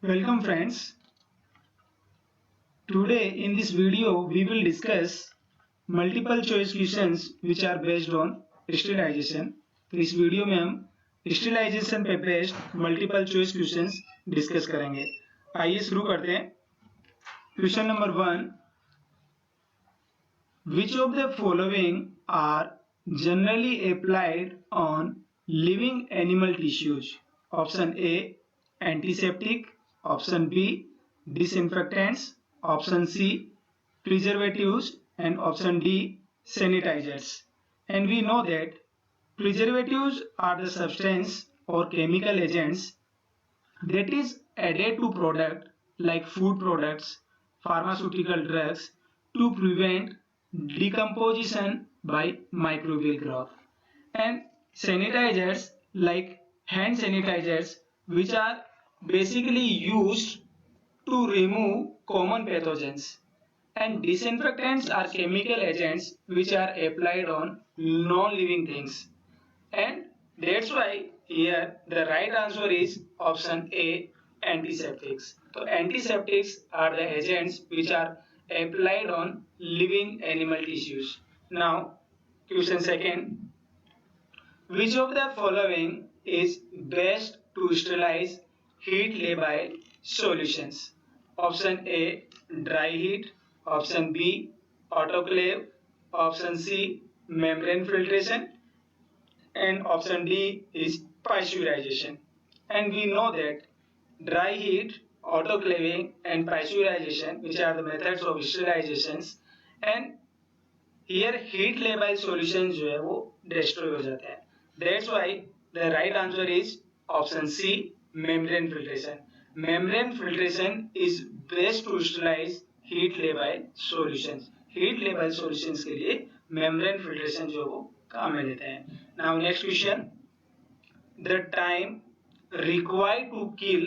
Welcome friends. Today in this video we will discuss multiple choice questions which are based on sterilisation. तो इस video में हम sterilisation पे based multiple choice questions discuss करेंगे। आइए शुरू करते हैं। Question number 1, which of the following are generally applied on living animal tissues? Option A antiseptic, option B disinfectants, option C preservatives, and option D sanitizers. And we know that preservatives are the substance or chemical agents that is added to product like food products, pharmaceutical drugs to prevent decomposition by microbial growth. And sanitizers like hand sanitizers which are basically used to remove common pathogens, and disinfectants are chemical agents which are applied on non-living things. And that's why here the right answer is option A, antiseptics. So antiseptics are the agents which are applied on living animal tissues. Now question second, which of the following is best to sterilize heat labile solutions? Option A dry heat, option B autoclave, option C membrane filtration, and option D is pasteurization. And we know that dry heat, autoclaving and pasteurization which are the methods of sterilizations, and here heat labile solutions जो है वो destroy हो जाते हैं. That's why the right answer is option C, membrane filtration. Membrane filtration is best to sterilize heat labile solutions. Heat labile solutions के लिए membrane filtration जो वो काम में लेते हैं. Now next question, the time required to kill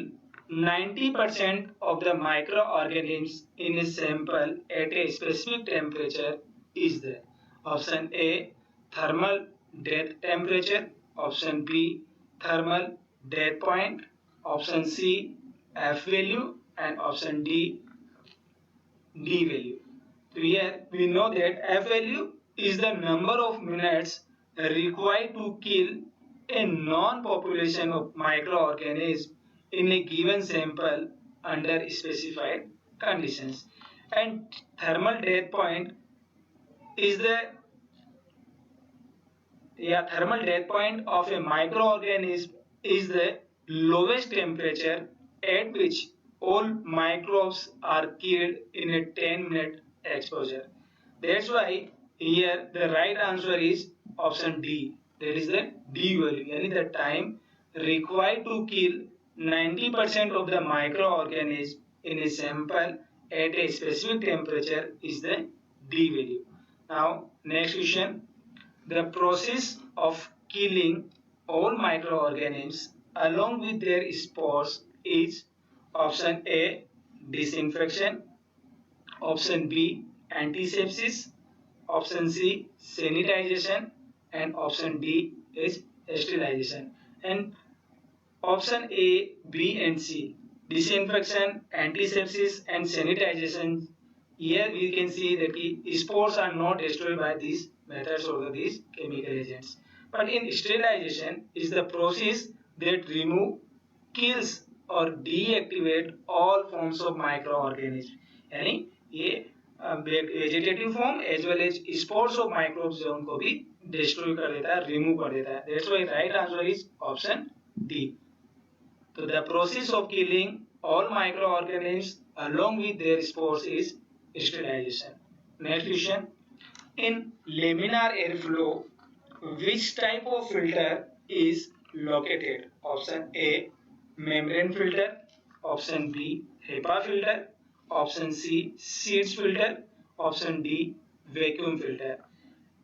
90% of the microorganisms in a sample at a specific temperature is the option A thermal death temperature, option B thermal death point, option C F value, and option D value. So here we know that F value is the number of minutes required to kill a non-population of microorganisms in a given sample under specified conditions, and thermal death point is the thermal death point of a microorganism is the lowest temperature at which all microbes are killed in a 10-minute exposure. That's why here the right answer is option D. That is the D value. Yani the time required to kill 90% of the microorganisms in a sample at a specific temperature is the D value. Now next question, the process of killing all microorganisms along with their spores is option A disinfection, option B antisepsis, option C sanitization, and option D is sterilization. And option A, B and C, disinfection, antisepsis and sanitization, here we can see that spores are not destroyed by these methods or these chemical agents. But in sterilization is the process that remove, kills or deactivate all forms of microorganisms. यानी ये vegetative form as well as spores of microbes जो उनको भी destroy कर देता है, remove कर देता है. That's why right answer is option D. So the process of killing all microorganisms along with their spores is sterilization. Next question, in laminar airflow, which type of filter is located? Option A membrane filter, option B HEPA filter, option C sheets filter, option D vacuum filter.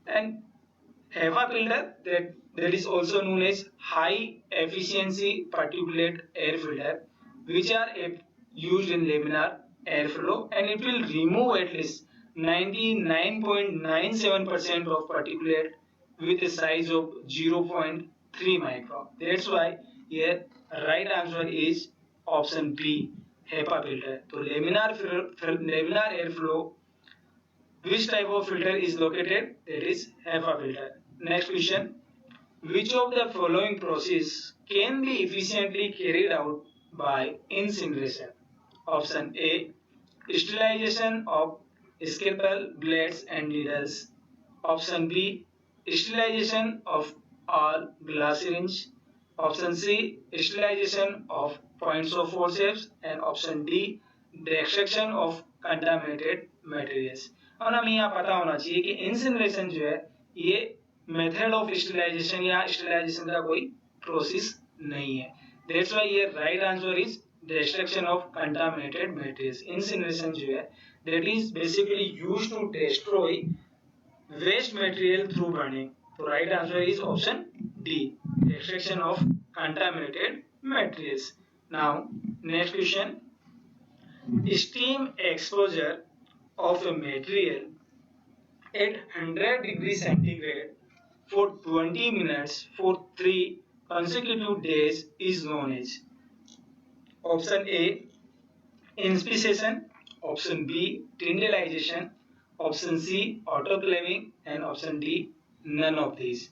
And HEPA filter, that is also known as high efficiency particulate air filter, which are used in laminar airflow, and it will remove at least 99.97% of particulate with a size of 0.3 micron. That's why here right answer is option B HEPA filter. तो laminar airflow, which type of filter is located? That is HEPA filter. Next question. Which of the following process can be efficiently carried out by incineration? Option A. Sterilization of scalpel, blades and needles. Option B. Sterilization of all glass syringe. Option C. Sterilization of points of forceps. And option D. The extraction of contaminated materials. और हमें यहाँ पता होना चाहिए कि incineration जो है ये मेथड ऑफ स्टेरिलाइजेशन या स्टेरिलाइजेशन का कोई प्रोसेस नहीं है. दैट्स व्हाई ये right answer is destruction of contaminated materials. Incineration जो है that is basically used to destroy waste material through burning. तो right answer is option D, destruction of contaminated materials. Now next question. Steam exposure of a material at 100 degrees centigrade for 20 minutes for 3 consecutive days is known as. Option A. Inspiration. Option B. Tyndallization. Option C. Autoclaving. And option D. None of these.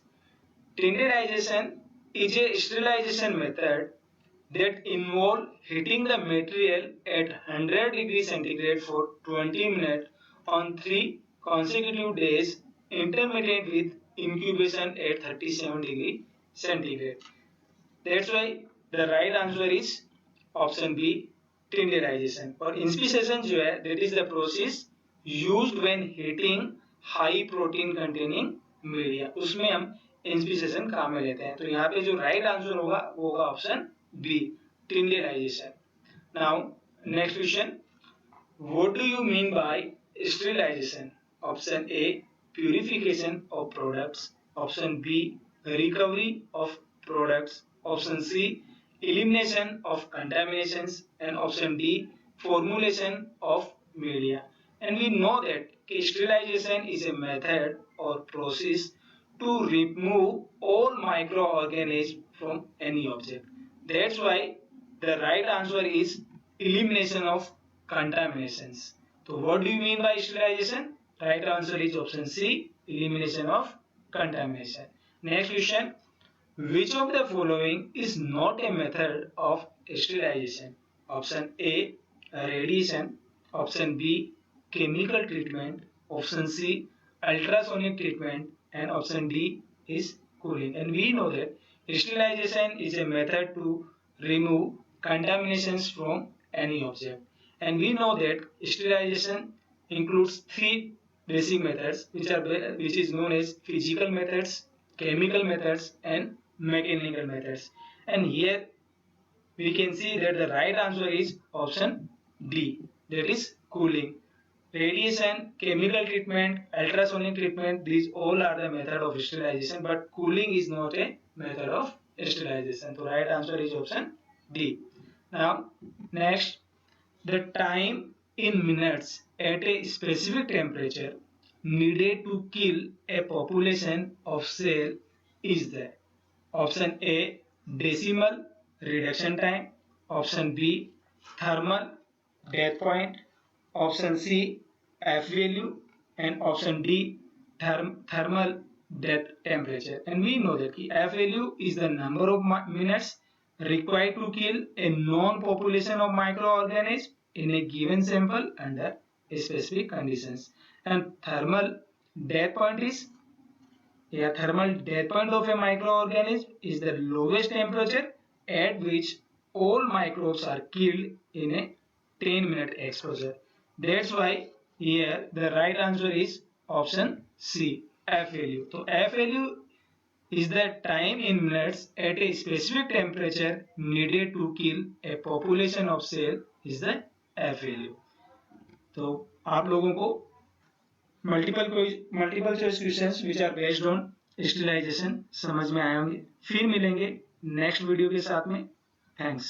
Tyndallization is a sterilization method that involve heating the material at 100 degrees centigrade for 20 minutes on 3 consecutive days, intermittent with incubation at 37 degrees centigrade. That's why the right answer is option B, Tyndallization. और inspiration जो है that is the process used when heating high protein containing media. उसमें हम inspiration काम में लेते हैं. तो यहाँ पे जो right answer होगा वो होगा option B, Tyndallization. Now, next question. What do you mean by sterilization? Option A. Purification of products. Option B. Recovery of products. Option C. Elimination of contaminations. And option D. Formulation of media. And we know that sterilization is a method or process to remove all microorganisms from any object. That's why the right answer is elimination of contaminations. So what do you mean by sterilization? Right answer is option C, elimination of contamination. Next question. Which of the following is not a method of sterilization? Option A, radiation. Option B, chemical treatment. Option C, ultrasonic treatment. And option D is cooling. And we know that sterilization is a method to remove contaminations from any object. And we know that sterilization includes 3 basic methods which is known as physical methods, chemical methods and mechanical methods. And here we can see that the right answer is option D, that is cooling. Radiation, chemical treatment, ultrasonic treatment, these all are the method of sterilization, but cooling is not a method of sterilization. So right answer is option D. Now next, the time in minutes at a specific temperature needed to kill a population of cell is the option A, decimal reduction time. Option B, thermal death point. Option C, F value. And option D, thermal death temperature. And we know that F value is the number of minutes required to kill a known population of microorganisms in a given sample under specific conditions. And thermal death point of a microorganism is the lowest temperature at which all microbes are killed in a 10-minute exposure. That's why here the right answer is option C, F value. So F value is the time in minutes at a specific temperature needed to kill a population of cell is the F value. तो आप लोगों को multiple choice questions which are based on sterilisation समझ में आए होंगे. फिर मिलेंगे नेक्स्ट वीडियो के साथ में. थैंक्स.